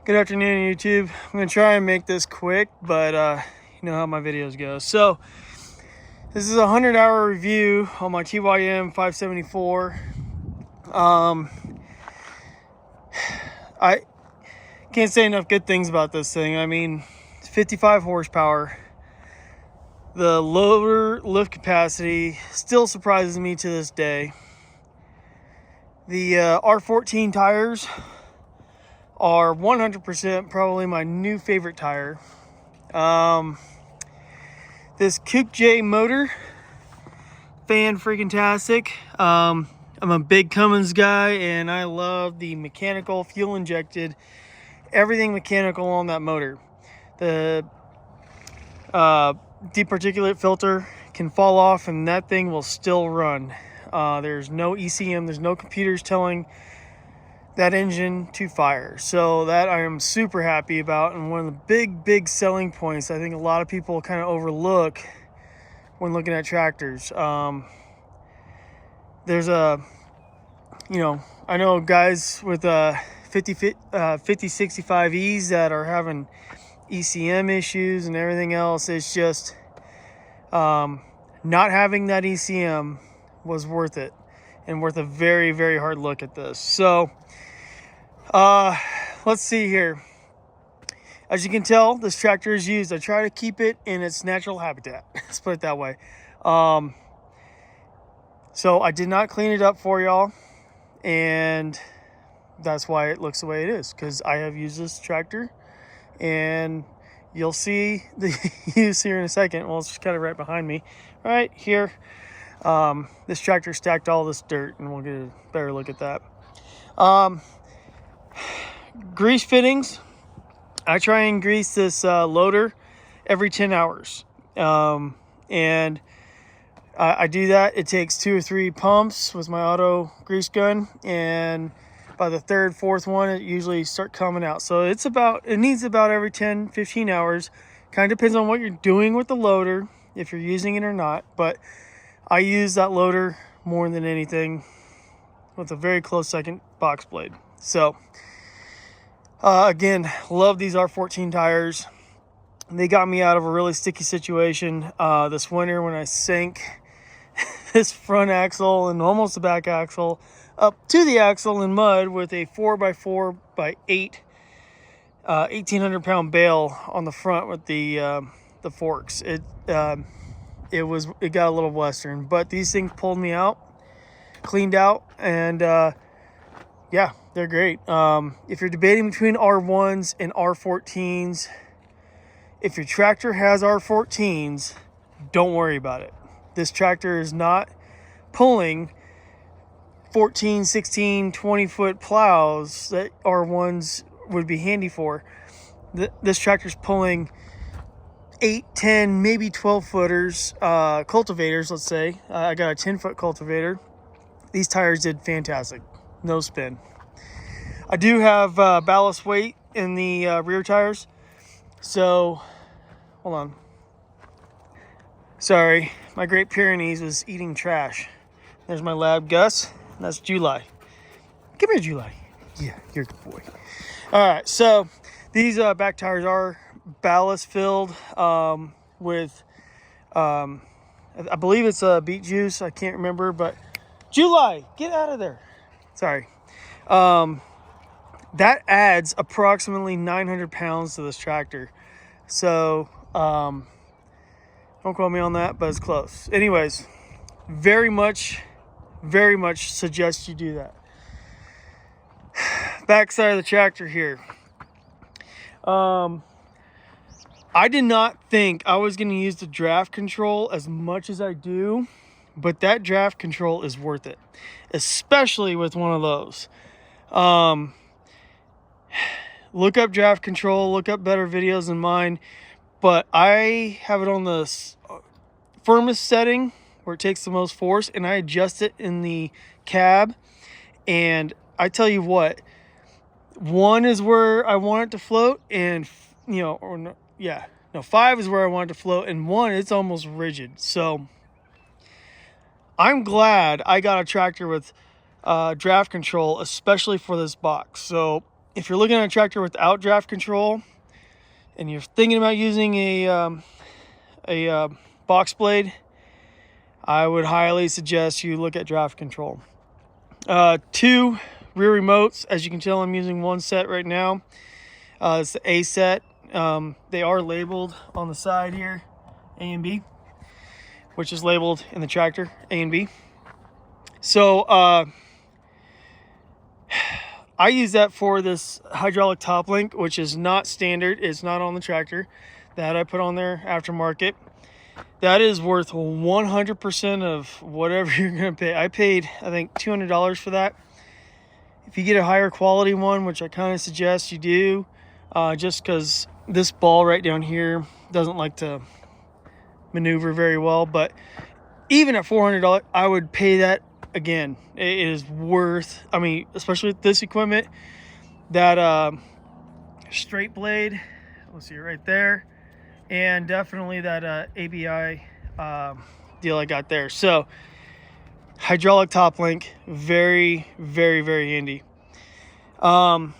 Good afternoon, YouTube. I'm gonna try and make this quick, but you know how my videos go. So this is a 100-hour review on my TYM 574. I can't say enough good things about this thing. I mean, it's 55 horsepower. The loader lift capacity still surprises me to this day. The R14 tires are 100% probably my new favorite tire. This Coupe J motor, fan-freaking-tastic. I'm a big Cummins guy, and I love the mechanical, fuel-injected, everything mechanical on that motor. The deep particulate filter can fall off, and that thing will still run. There's no ECM, there's no computers telling that engine to fire. So that I am super happy about, and one of the big selling points I think a lot of people kind of overlook when looking at tractors. There's I know guys with 5065Es that are having ECM issues and everything else. It's just not having that ECM was worth it, and worth a very hard look at this. So let's see here. As you can tell, this tractor is used. I try to keep it in its natural habitat. Let's put it that way. So I did not clean it up for y'all, and that's why it looks the way it is, because I have used this tractor, and you'll see the use here in a second. Well, it's just kind of right behind me, right here. This tractor stacked all this dirt, and we'll get a better look at that. Grease fittings. I try and grease this loader every 10 hours. And I do that. It takes 2 or 3 pumps with my auto grease gun, and by the 3rd, 4th one, it usually start coming out. So it needs about every 10-15 hours. Kind of depends on what you're doing with the loader, if you're using it or not. But I use that loader more than anything, with a very close second box blade. So again, love these R14 tires. They got me out of a really sticky situation this winter when I sank this front axle and almost the back axle up to the axle in mud with a 4x4x8 1,800-pound bale on the front with the forks. It got a little western, but these things pulled me out, cleaned out, and yeah, they're great. If you're debating between R1s and R14s, if your tractor has R14s, don't worry about it. This tractor is not pulling 14, 16, 20-foot plows that R1s would be handy for. This tractor's pulling 8, 10, maybe 12-footers, cultivators, let's say. I got a 10-foot cultivator. These tires did fantastic. No spin. I do have ballast weight in the rear tires. So, hold on. Sorry, my Great Pyrenees was eating trash. There's my lab Gus, and that's July. Come here, July. Yeah, you're a good boy. All right, so these back tires are ballast filled with, I believe it's beet juice. I can't remember, but July, get out of there. Sorry. That adds approximately 900 pounds to this tractor. So, don't quote me on that, but it's close. Anyways, very much suggest you do that. Back side of the tractor here. I did not think I was going to use the draft control as much as I do, but that draft control is worth it, especially with one of those. Look up draft control, look up better videos than mine, but I have it on the firmest setting where it takes the most force, and I adjust it in the cab, and I tell you what, 1 is where I want it to float, and 5 is where I want it to float, and 1, it's almost rigid. So I'm glad I got a tractor with draft control, especially for this box. So if you're looking at a tractor without draft control and you're thinking about using a box blade, I would highly suggest you look at draft control. 2 rear remotes. As you can tell, I'm using one set right now. It's the A set. They are labeled on the side here, A and B, which is labeled in the tractor, A and B. So I use that for this hydraulic top link, which is not standard. It's not on the tractor. That I put on there aftermarket. That is worth 100% of whatever you're going to pay. I paid, I think, $200 for that. If you get a higher quality one, which I kind of suggest you do, just because this ball right down here doesn't like to maneuver very well. But even at $400, I would pay that again. It is worth, I mean, especially with this equipment, that straight blade, let's see right there, and definitely that ABI deal I got there. So hydraulic top link, very, very, very handy. I've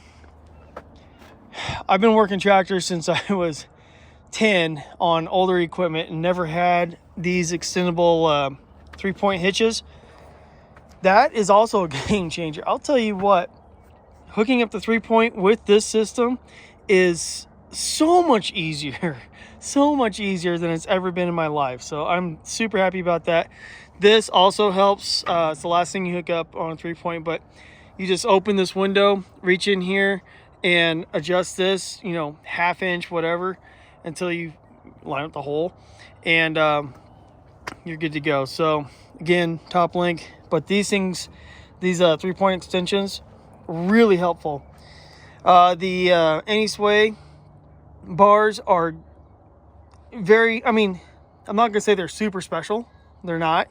been working tractors since I was 10 on older equipment and never had these extendable 3-point hitches. That is also a game changer. I'll tell you what, hooking up the 3-point with this system is so much easier, so much easier than it's ever been in my life. So I'm super happy about that. This also helps. It's the last thing you hook up on a 3-point, but you just open this window, reach in here and adjust this, you know, 1/2 inch, whatever, until you line up the hole, and you're good to go. So again, top link, but these things, these 3-point extensions, really helpful. The anti-sway bars are very, I mean, I'm not gonna say they're super special, they're not,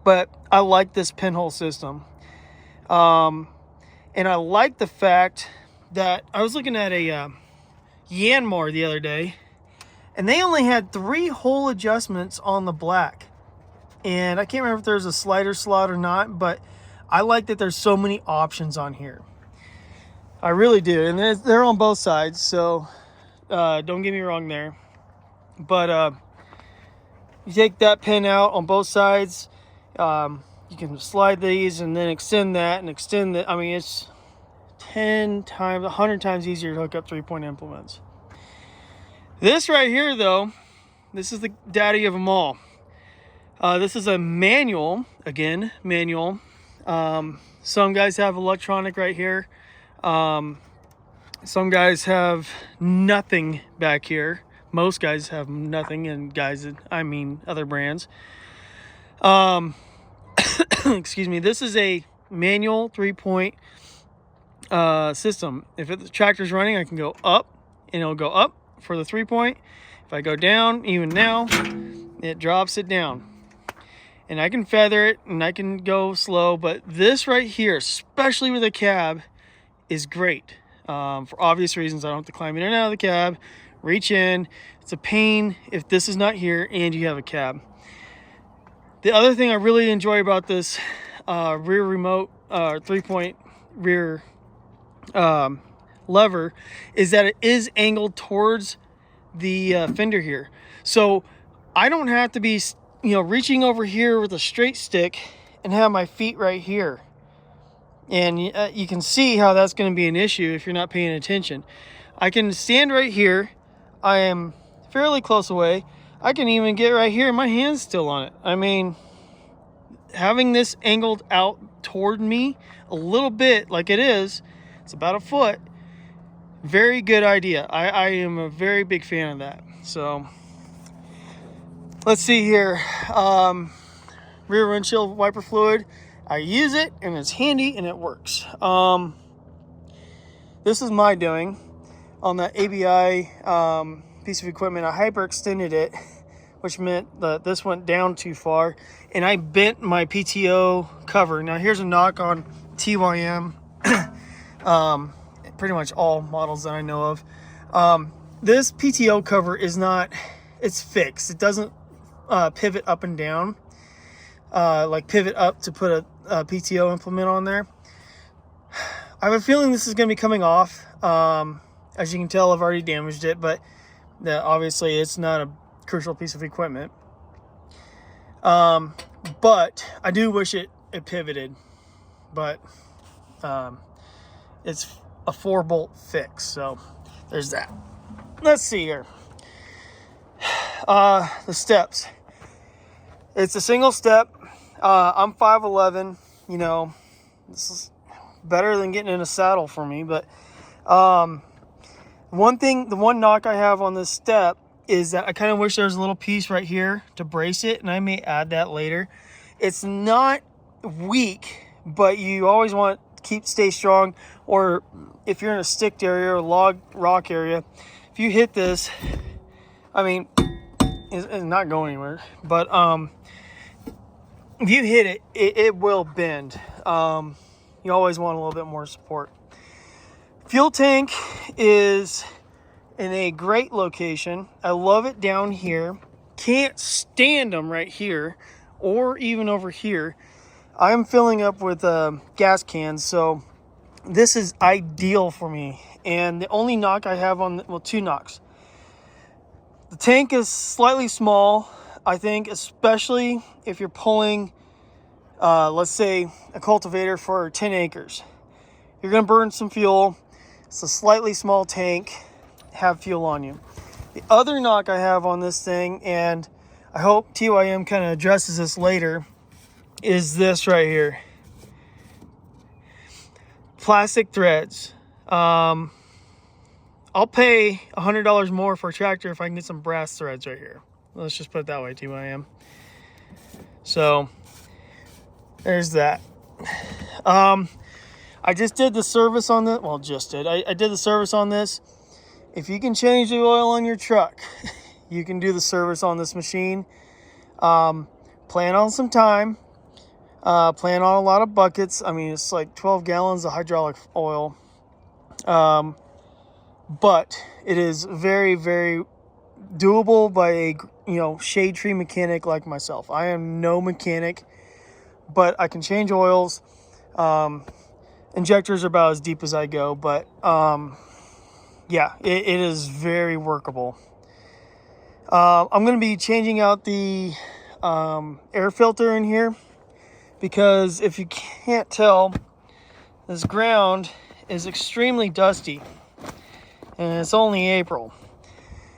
but I like this pinhole system. And I like the fact that I was looking at a Yanmar the other day, and they only had 3 hole adjustments on the black. And I can't remember if there's a slider slot or not, but I like that there's so many options on here. I really do. And they're on both sides, so don't get me wrong there. But you take that pin out on both sides, you can slide these and then extend that and extend that. I mean, it's 10 times, 100 times easier to hook up 3-point implements. This right here, though, this is the daddy of them all. This is a manual, again, manual. Some guys have electronic right here. Some guys have nothing back here. Most guys have nothing, and guys, I mean other brands. Excuse me. This is a manual 3-point system. If the tractor's running, I can go up, and it'll go up for the 3-point. If I go down, even now, it drops it down. And I can feather it, and I can go slow, but this right here, especially with a cab, is great. For obvious reasons, I don't have to climb in and out of the cab, reach in. It's a pain if this is not here and you have a cab. The other thing I really enjoy about this rear remote 3-point rear lever is that it is angled towards the fender here. So I don't have to be, you know, reaching over here with a straight stick and have my feet right here. And you can see how that's going to be an issue if you're not paying attention. I can stand right here. I am fairly close away. I can even get right here and my hand's still on it. I mean, having this angled out toward me a little bit like it is, it's about a foot. Very good idea. I am a very big fan of that. So let's see here. Rear windshield wiper fluid. I use it and it's handy and it works. This is my doing on that ABI piece of equipment. I hyperextended it, which meant that this went down too far, and I bent my PTO cover. Now here's a knock on TYM, pretty much all models that I know of. This PTO cover is not, it's fixed. It doesn't pivot up and down, like pivot up to put a PTO implement on there. I have a feeling this is going to be coming off As you can tell, I've already damaged it, but obviously it's not a crucial piece of equipment. But I do wish it pivoted, but it's a 4-bolt fix, so there's that. Let's see here. The steps. It's a single step. I'm 5'11", you know, this is better than getting in a saddle for me, but the one knock I have on this step is that I kind of wish there was a little piece right here to brace it, and I may add that later. It's not weak, but you always want to stay strong, or if you're in a sticked area or rock area, if you hit this, I mean, it's not going anywhere, but if you hit it, it will bend. You always want a little bit more support. Fuel tank is in a great location. I love it down here. Can't stand them right here or even over here. I'm filling up with gas cans, so this is ideal for me. And the only knock I have on, well, 2 knocks. The tank is slightly small, I think, especially if you're pulling, let's say, a cultivator for 10 acres. You're going to burn some fuel. It's a slightly small tank. Have fuel on you. The other knock I have on this thing, and I hope TYM kind of addresses this later, is this right here. Plastic threads. I'll pay $100 more for a tractor if I can get some brass threads right here. Let's just put it that way, TYM. So there's that. I just did the service on this. Well, I did the service on this. If you can change the oil on your truck, you can do the service on this machine. Plan on some time. Plan on a lot of buckets. I mean, it's like 12 gallons of hydraulic oil. But it is very, very doable by a shade tree mechanic like myself. I am no mechanic, but I can change oils. Injectors are about as deep as I go, but yeah, it is very workable. I'm going to be changing out the air filter in here, because if you can't tell, this ground is extremely dusty, and it's only April.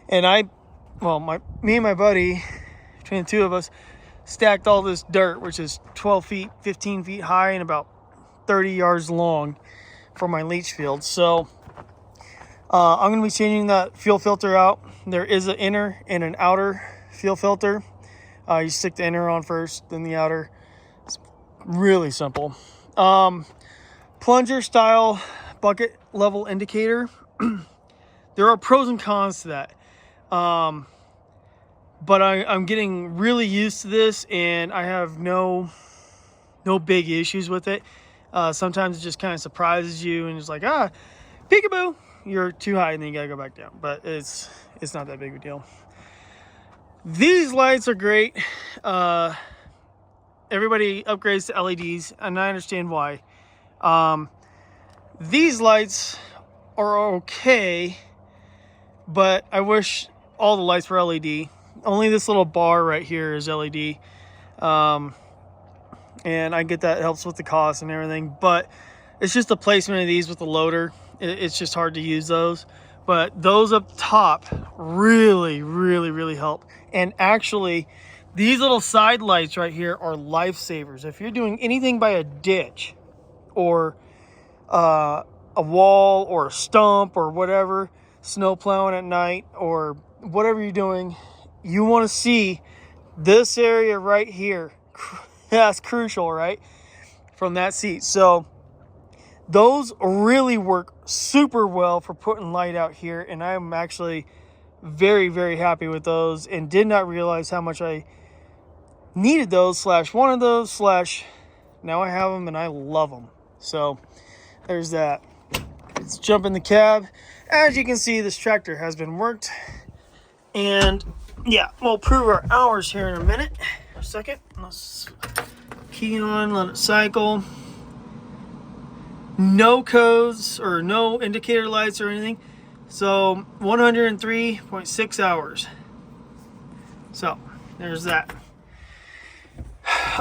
And me and my buddy, between the two of us, stacked all this dirt, which is 12 feet, 15 feet high, and about 30 yards long for my leach field. So I'm going to be changing that fuel filter out. There is an inner and an outer fuel filter. You stick the inner on first, then the outer. It's really simple. Plunger style bucket level indicator. There are pros and cons to that. But I'm getting really used to this, and I have no big issues with it. Sometimes it just kind of surprises you, and it's like, peekaboo, you're too high, and then you gotta go back down. But it's not that big of a deal. These lights are great. Everybody upgrades to LEDs, and I understand why. These lights are okay, but I wish all the lights were LED. Only this little bar right here is LED. And I get that helps with the cost and everything, but it's just the placement of these with the loader. It's just hard to use those. But those up top really, really, really help. And actually, these little side lights right here are lifesavers. If you're doing anything by a ditch or a wall or a stump or whatever, snow plowing at night or whatever you're doing, you want to see this area right here. That's crucial, right? From that seat. So those really work super well for putting light out here, and I'm actually very, very happy with those, and did not realize how much I needed those / wanted those / now I have them and I love them. So there's that. Let's jump in the cab. As you can see, this tractor has been worked, and yeah, we'll prove our hours here in a minute. A second, let's key on, let it cycle. no codes or no indicator lights or anything. So 103.6 hours. So there's that.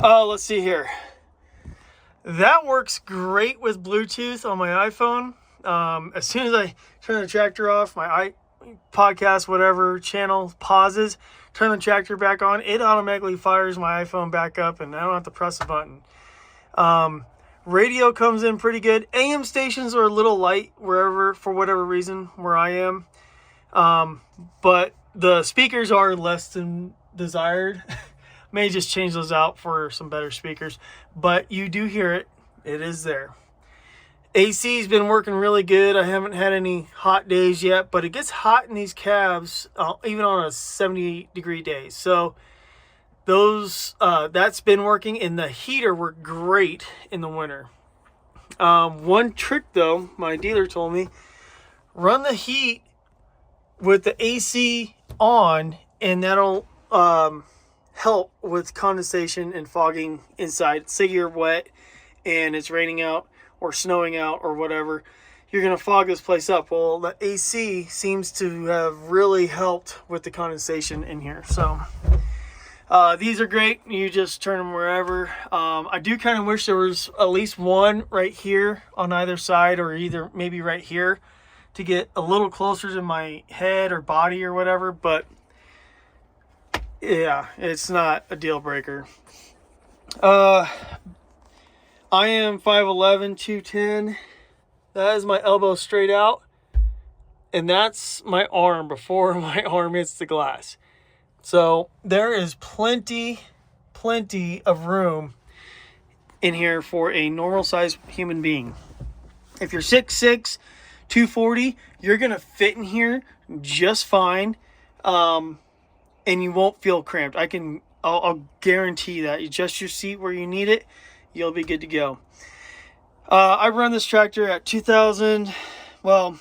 Let's see here. That works great with Bluetooth on my iPhone. As soon as I turn the tractor off, my podcast, whatever channel pauses, turn the tractor back on, it automatically fires my iPhone back up, and I don't have to press a button. Radio comes in pretty good. AM stations are a little light wherever, for whatever reason, where I am. But the speakers are less than desired. May just change those out for some better speakers, but you do hear it. It is there. AC's been working really good. I haven't had any hot days yet, but it gets hot in these cabs, even on a 70-degree day. So those that's been working, and the heater worked great in the winter. One trick though, my dealer told me, run the heat with the AC on, and that'll help with condensation and fogging inside. Say you're wet and it's raining out or snowing out or whatever, you're going to fog this place up. Well, the AC seems to have really helped with the condensation in here. So these are great. You just turn them wherever. I do kind of wish there was at least one right here on either side, or either maybe right here to get a little closer to my head or body or whatever, but yeah, it's not a deal breaker. I am 5'11", 210. That is my elbow straight out, and that's my arm before my arm hits the glass. So there is plenty of room in here for a normal sized human being. If you're 6'6", 240, you're gonna fit in here just fine. And you won't feel cramped. I'll guarantee that. You adjust your seat where you need it, you'll be good to go. I run this tractor at 2,000, well,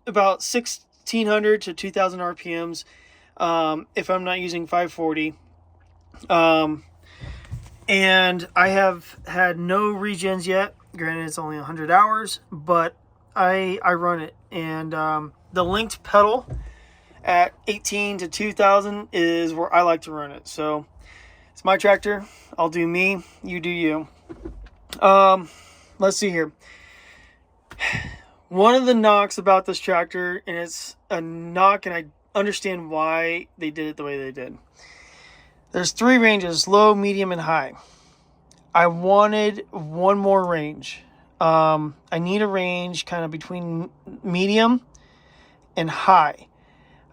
about 1,600 to 2,000 RPMs, if I'm not using 540. And I have had no regens yet. Granted, it's only 100 hours, but I run it. And the linked pedal at 18 to 2,000 is where I like to run it. So it's my tractor. I'll do me, you do you. Let's see here. One of the knocks about this tractor, and it's a knock, and I understand why they did it the way they did. There's 3 ranges: low, medium, and high. I wanted one more range. I need a range kind of between medium and high.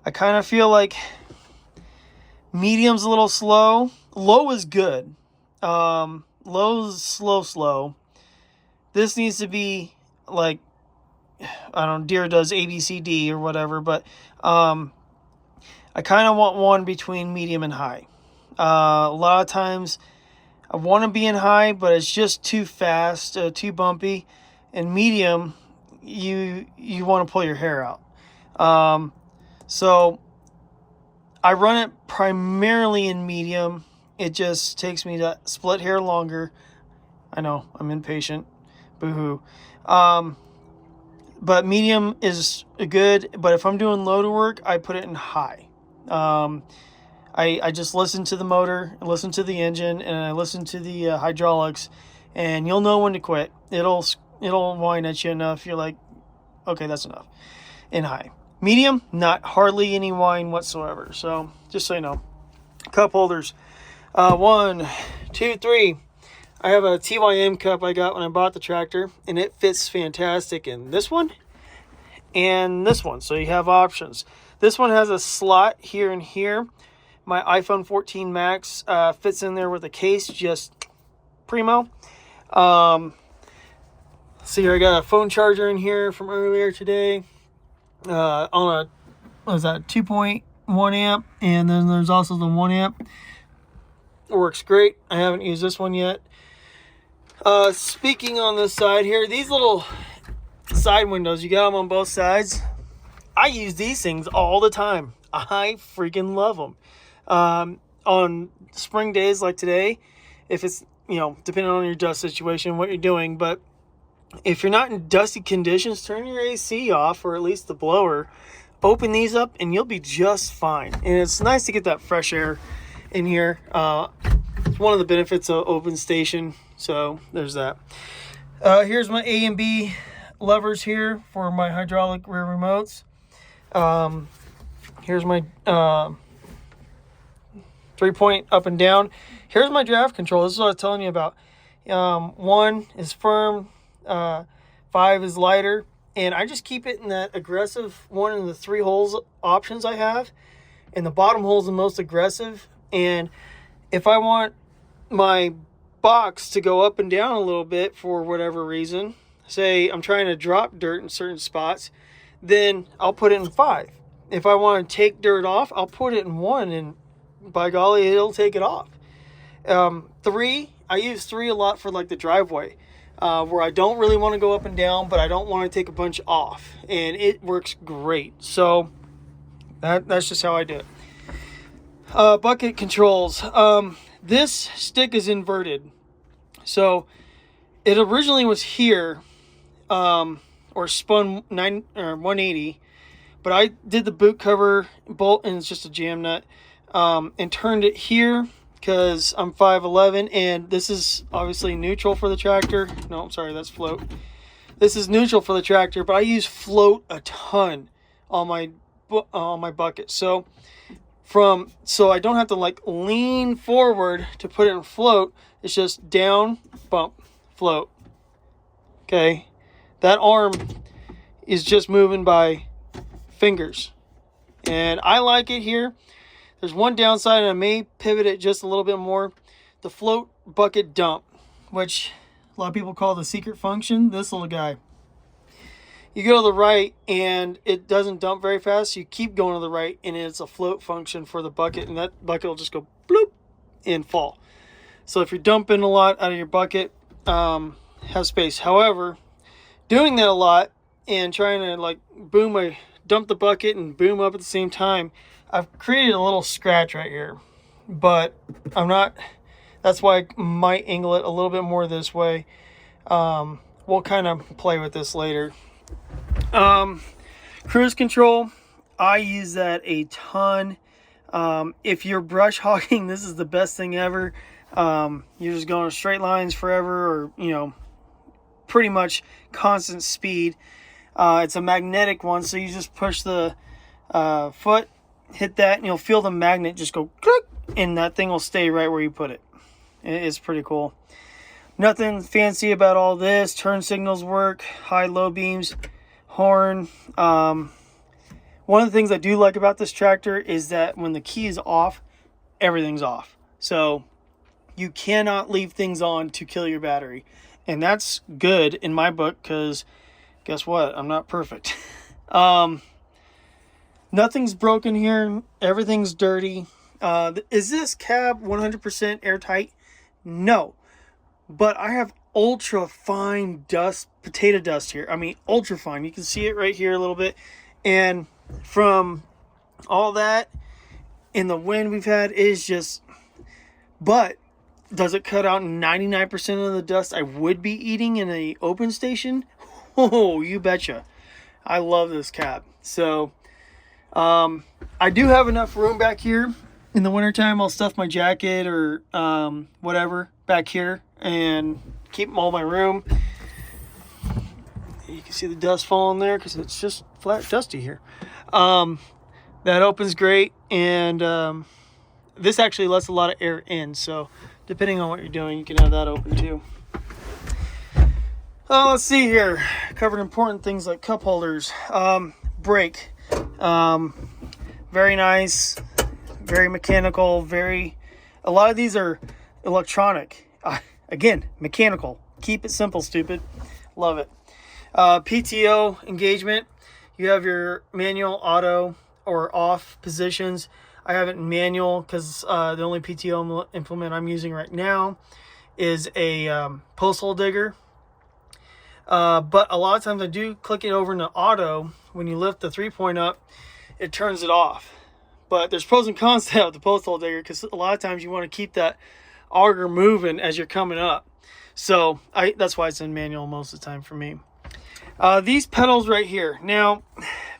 I kind of feel like medium's a little slow. Low is good. Low's slow. This needs to be like, I don't know, Deere does ABCD or whatever, but I kind of want one between medium and high. A lot of times I want to be in high, but it's just too fast, too bumpy. And medium, you want to pull your hair out. So I run it primarily in medium. It just takes me to split hair longer. I know, I'm impatient. Boo-hoo. But medium is good. But if I'm doing loader work, I put it in high. I just listen to the motor, listen to the engine, and I listen to the hydraulics, and you'll know when to quit. It'll whine at you enough. You're like, okay, that's enough. In high. Medium, not hardly any whine whatsoever. So just so you know. Cup holders. 1, 2, 3. I have a TYM cup I got when I bought the tractor, and it fits fantastic in this one and this one. So you have options. This one has a slot here and here. My iPhone 14 Max fits in there with a case, just primo. See here, I got a phone charger in here from earlier today. On a, what is that, 2.1 amp, and then there's also the 1 amp. It works great. I haven't used this one yet. Speaking on this side here, these little side windows, you got them on both sides. I use these things all the time. I freaking love them. On spring days like today, if it's, depending on your dust situation, what you're doing, but if you're not in dusty conditions, turn your AC off, or at least the blower. Open these up and you'll be just fine. And it's nice to get that fresh air in here. It's one of the benefits of open station. So there's that. Here's my A and B levers here for my hydraulic rear remotes. Here's my 3-point up and down. Here's my draft control. This is what I was telling you about. 1 is firm, 5 is lighter, and I just keep it in that aggressive one in the 3 holes options I have, and the bottom hole is the most aggressive. And if I want my box to go up and down a little bit for whatever reason, say I'm trying to drop dirt in certain spots, then I'll put it in 5. If I want to take dirt off, I'll put it in 1, and by golly, it'll take it off. 3, I use 3 a lot for like the driveway, where I don't really want to go up and down, but I don't want to take a bunch off, and it works great. So that's just how I do it. Bucket controls. This stick is inverted, so it originally was here, or spun 180, but I did the boot cover bolt, and it's just a jam nut, and turned it here because I'm 5'11", and this is obviously neutral for the tractor. No, I'm sorry, that's float. This is neutral for the tractor, but I use float a ton on my bucket. So I don't have to like lean forward to put it in float. It's just down, bump, float. Okay, that arm is just moving by fingers, and I like it here. There's one downside, and I may pivot it just a little bit more. The float bucket dump, which a lot of people call the secret function. This little guy, you go to the right and it doesn't dump very fast. You keep going to the right and it's a float function for the bucket, and that bucket will just go bloop and fall. So if you're dumping a lot out of your bucket, have space. However, doing that a lot and trying to like dump the bucket and boom up at the same time, I've created a little scratch right here, but that's why I might angle it a little bit more this way. We'll kind of play with this later. Cruise control, I use that a ton. If you're brush hogging, this is the best thing ever. You're just going straight lines forever, or, pretty much constant speed. It's a magnetic one, so you just push the foot, hit that, and you'll feel the magnet just go click, and that thing will stay right where you put it. It's pretty cool. Nothing fancy about all this. Turn signals work, high, low beams, horn. One of the things I do like about this tractor is that when the key is off, everything's off. So you cannot leave things on to kill your battery. And that's good in my book, because guess what? I'm not perfect. Nothing's broken here. Everything's dirty. Is this cab 100% airtight? No. But I have ultra fine dust, potato dust here. I mean, ultra fine. You can see it right here a little bit. And from all that in the wind we've had is just... But does it cut out 99% of the dust I would be eating in an open station? Oh, you betcha. I love this cab. So... I do have enough room back here. In the wintertime, I'll stuff my jacket or whatever back here and keep all my room. You can see the dust falling there because it's just flat dusty here. That opens great, and this actually lets a lot of air in, so depending on what you're doing, you can have that open too. Let's see here. Covered important things like cup holders. Brake. Very nice, very mechanical, a lot of these are electronic. Again, mechanical. Keep it simple, stupid. Love it. PTO engagement. You have your manual, auto, or off positions. I have it in manual because the only PTO implement I'm using right now is a post hole digger. But a lot of times I do click it over into auto. When you lift the 3-point up, it turns it off. But there's pros and cons to that with the post hole digger, because a lot of times you want to keep that auger moving as you're coming up. So that's why it's in manual most of the time for me. These pedals right here. Now,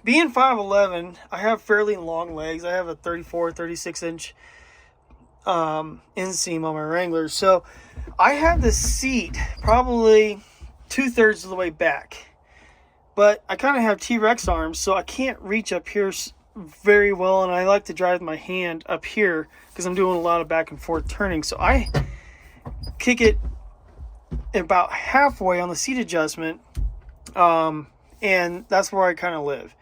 being 5'11", I have fairly long legs. I have a 34, 36 inch inseam on my Wrangler. So I have the seat probably 2/3 of the way back. But I kind of have T-Rex arms, so I can't reach up here very well. And I like to drive my hand up here because I'm doing a lot of back and forth turning. So I kick it about halfway on the seat adjustment. And that's where I kind of live.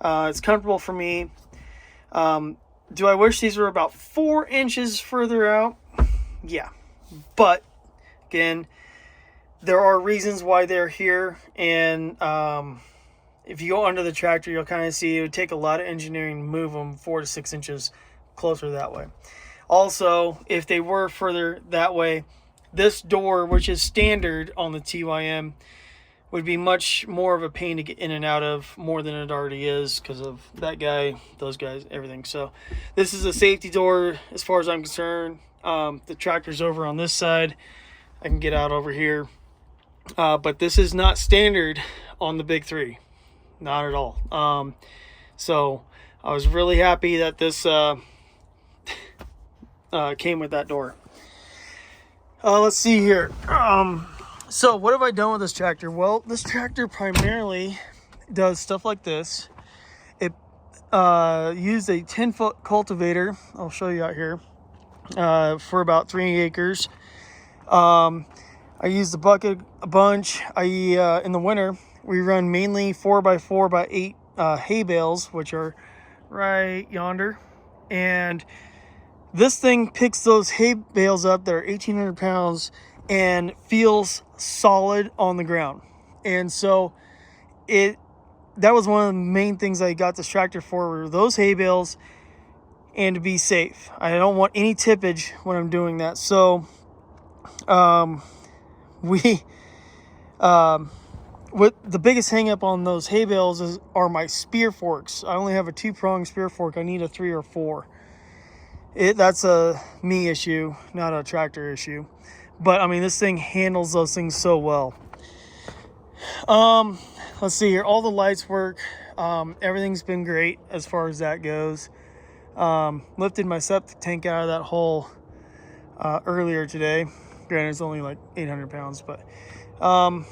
It's comfortable for me. Do I wish these were about 4 inches further out? Yeah. But, again, there are reasons why they're here. And if you go under the tractor, you'll kind of see it would take a lot of engineering to move them 4 to 6 inches closer that way. Also, if they were further that way, this door, which is standard on the TYM, would be much more of a pain to get in and out of, more than it already is because of that guy, those guys, everything. So this is a safety door as far as I'm concerned. The tractor's over on this side. I can get out over here. But this is not standard on the big three. Not at all. So I was really happy that this came with that door. Let's see here. So what have I done with this tractor? Well, this tractor primarily does stuff like this. It used a 10-foot cultivator. I'll show you out here. For about 3 acres. I use the bucket a bunch. In the winter, we run mainly 4x4x8 hay bales, which are right yonder. And this thing picks those hay bales up that are 1,800 pounds and feels solid on the ground. And so that was one of the main things I got this tractor for, were those hay bales and to be safe. I don't want any tippage when I'm doing that. So what the biggest hang up on those hay bales are my spear forks. I only have a 2-prong spear fork. I need a 3 or 4. That's a me issue, not a tractor issue. But I mean, this thing handles those things so well. Let's see here. All the lights work. Everything's been great as far as that goes. Lifted my septic tank out of that hole earlier today. Granted, it's only like 800 pounds, but I'll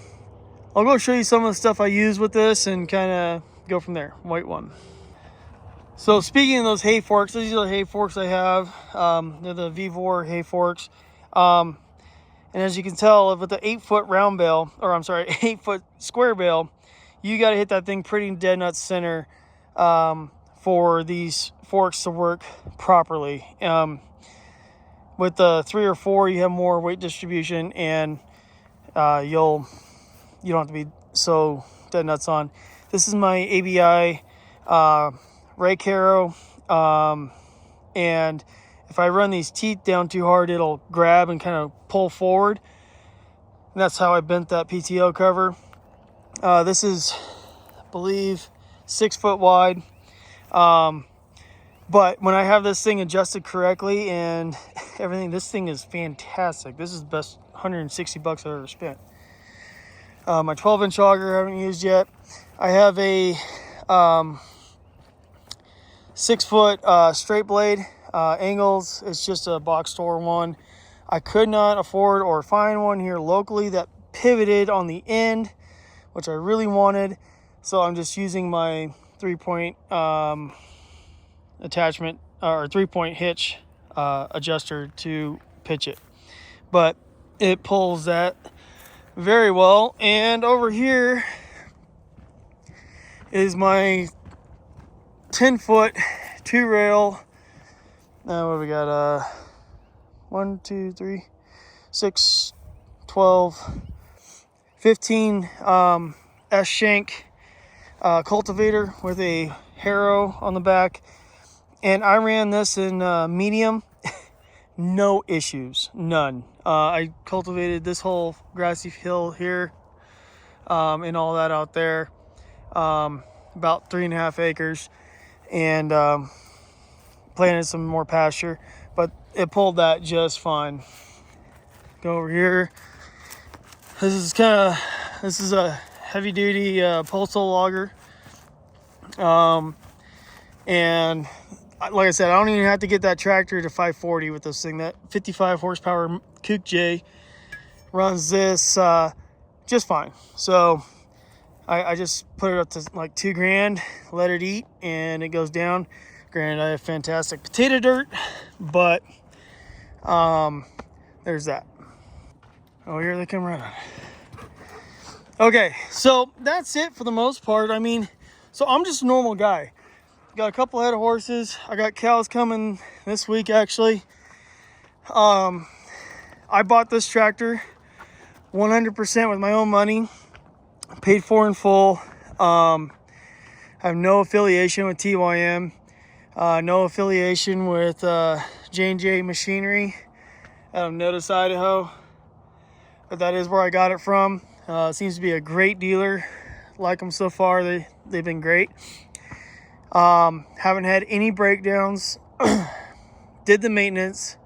go show you some of the stuff I use with this and kind of go from there. White one. So speaking of those hay forks, these are the hay forks I have. They're the Vivor hay forks. And as you can tell, with the 8-foot round bale, or I'm sorry, 8-foot square bale, you got to hit that thing pretty dead nut center for these forks to work properly. With the 3 or 4, you have more weight distribution, and you don't have to be so dead nuts on. This is my ABI rake harrow, and if I run these teeth down too hard, it'll grab and kind of pull forward. And that's how I bent that PTO cover. This is, I believe, 6 foot wide. But when I have this thing adjusted correctly and everything, this thing is fantastic. This is the best $160 I've ever spent. My 12-inch auger I haven't used yet. I have a 6-foot straight blade. Angles, it's just a box store one. I could not afford or find one here locally that pivoted on the end, which I really wanted. So I'm just using my 3-point attachment or 3-point hitch adjuster to pitch it. But it pulls that very well. And over here is my 10-foot 2-rail. Now what we got? 1, 2, 3, 6, 12, 15 S shank cultivator with a harrow on the back, and I ran this in medium. No issues, none. I cultivated this whole grassy hill here and all that out there, about 3.5 acres, and planted some more pasture, but it pulled that just fine. Go over here. This is a heavy duty postal logger. And like I said, I don't even have to get that tractor to 540 with this thing. That 55 horsepower Kook J runs this just fine. So I just put it up to like $2,000, let it eat, and it goes down. Granted, I have fantastic potato dirt, but there's that. Oh, here they come running. Okay, so that's it for the most part. I mean, so I'm just a normal guy. Got a couple head of horses. I got cows coming this week, actually. I bought this tractor 100% with my own money. Paid for in full. I have no affiliation with TYM. No affiliation with J&J Machinery out of Notice, Idaho. But that is where I got it from. Seems to be a great dealer. Like them so far. They've been great. Haven't had any breakdowns. Did the maintenance.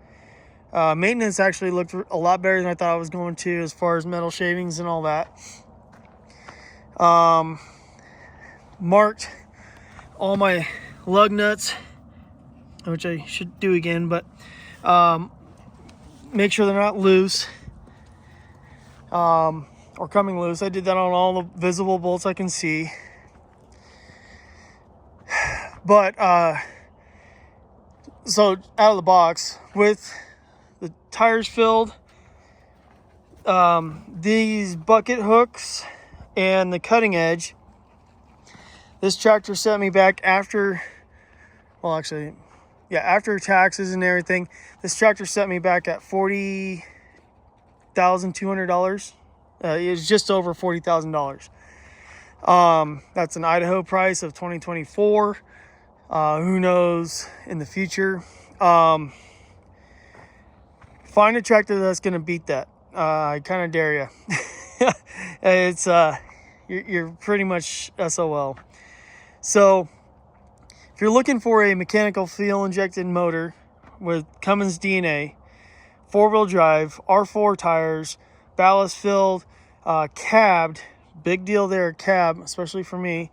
Maintenance actually looked a lot better than I thought it was going to, as far as metal shavings and all that. Marked all my lug nuts, which I should do again, but make sure they're not loose or coming loose. I did that on all the visible bolts I can see. But so out of the box with the tires filled, these bucket hooks and the cutting edge, this tractor set me back after, well, actually, yeah, after taxes and everything, this tractor set me back at $40,200. It was just over $40,000. That's an Idaho price of 2024. Who knows in the future? Find a tractor that's going to beat that. I kind of dare you. It's you're pretty much SOL. So if you're looking for a mechanical fuel injected motor with Cummins DNA, 4-wheel drive, R4 tires, ballast filled, cabbed, big deal there, cab, especially for me,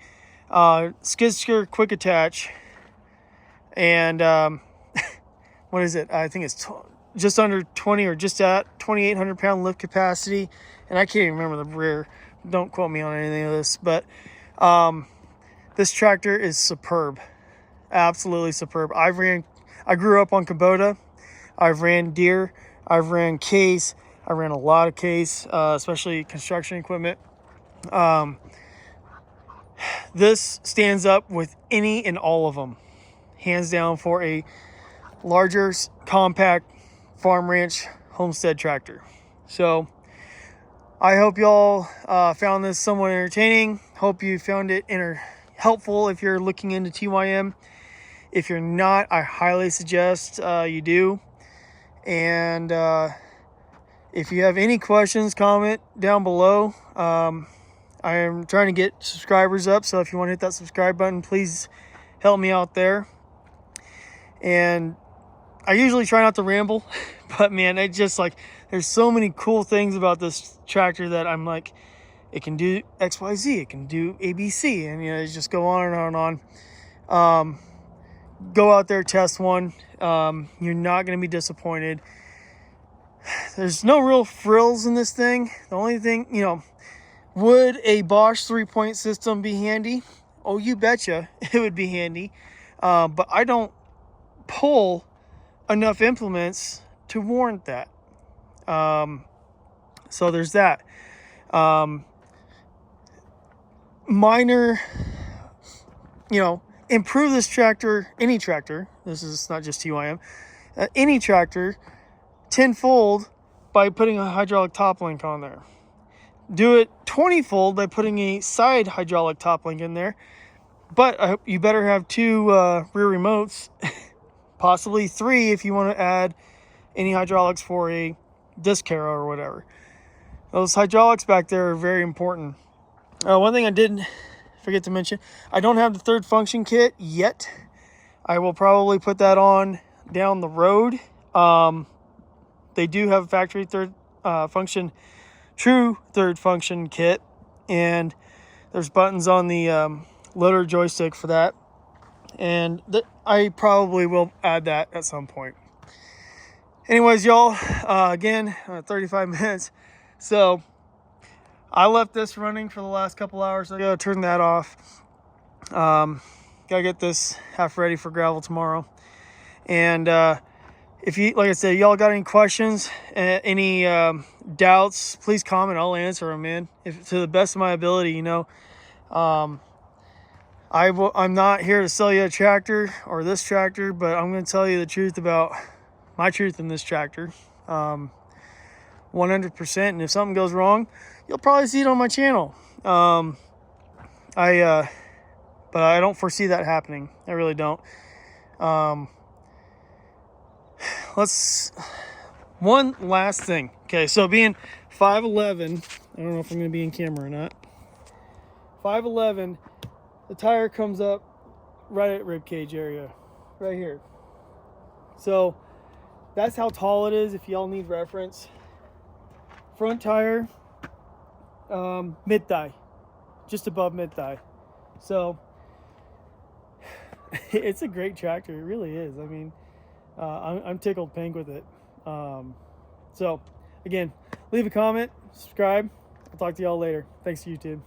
skid steer quick attach, and what is it? I think it's just under 20 or just at 2,800 pound lift capacity, and I can't even remember the rear. Don't quote me on anything of this, but this tractor is superb, absolutely superb. I grew up on Kubota. I've ran Deere. I've ran Case. I ran a lot of Case, especially construction equipment. This stands up with any and all of them, hands down, for a larger, compact farm ranch homestead tractor. So I hope y'all found this somewhat entertaining. Hope you found it helpful if you're looking into TYM. If you're not, I highly suggest you do. And if you have any questions, comment down below. I am trying to get subscribers up, so if you want to hit that subscribe button, please help me out there. And I usually try not to ramble, but man, it just like, there's so many cool things about this tractor that I'm like, it can do XYZ, it can do ABC, and you know, just go on and on and on. Go out there, test one. You're not going to be disappointed. There's no real frills in this thing. The only thing, you know, would a Bosch 3-point system be handy? Oh, you betcha it would be handy. But I don't pull enough implements to warrant that. So there's that. Minor, you know, improve this tractor, any tractor. This is not just TYM. Any tractor, tenfold by putting a hydraulic top link on there. Do it 20-fold by putting a side hydraulic top link in there. But you better have 2 rear remotes, possibly 3 if you want to add any hydraulics for a disc harrow or whatever. Those hydraulics back there are very important. One thing I did forget to mention, I don't have the third function kit yet. I will probably put that on down the road. They do have a factory third function true third function kit, and there's buttons on the loader joystick for that, and I probably will add that at some point. Anyways, y'all, again, 35 minutes. So I left this running for the last couple hours. I gotta turn that off. Gotta get this half ready for gravel tomorrow. And if you, like I said, y'all got any questions, any doubts, please comment. I'll answer them, man. If to the best of my ability, you know. I'm not here to sell you a tractor or this tractor, but I'm going to tell you the truth about my truth in this tractor, 100%. And if something goes wrong, you'll probably see it on my channel. But I don't foresee that happening. I really don't. One last thing. Okay, so being 5'11", I don't know if I'm going to be in camera or not. 5'11", the tire comes up right at ribcage area, right here. So that's how tall it is, if y'all need reference. Front tire, mid-thigh, just above mid-thigh. So it's a great tractor, it really is. I mean, I'm tickled pink with it. So again, leave a comment, subscribe. I'll talk to y'all later. Thanks, YouTube.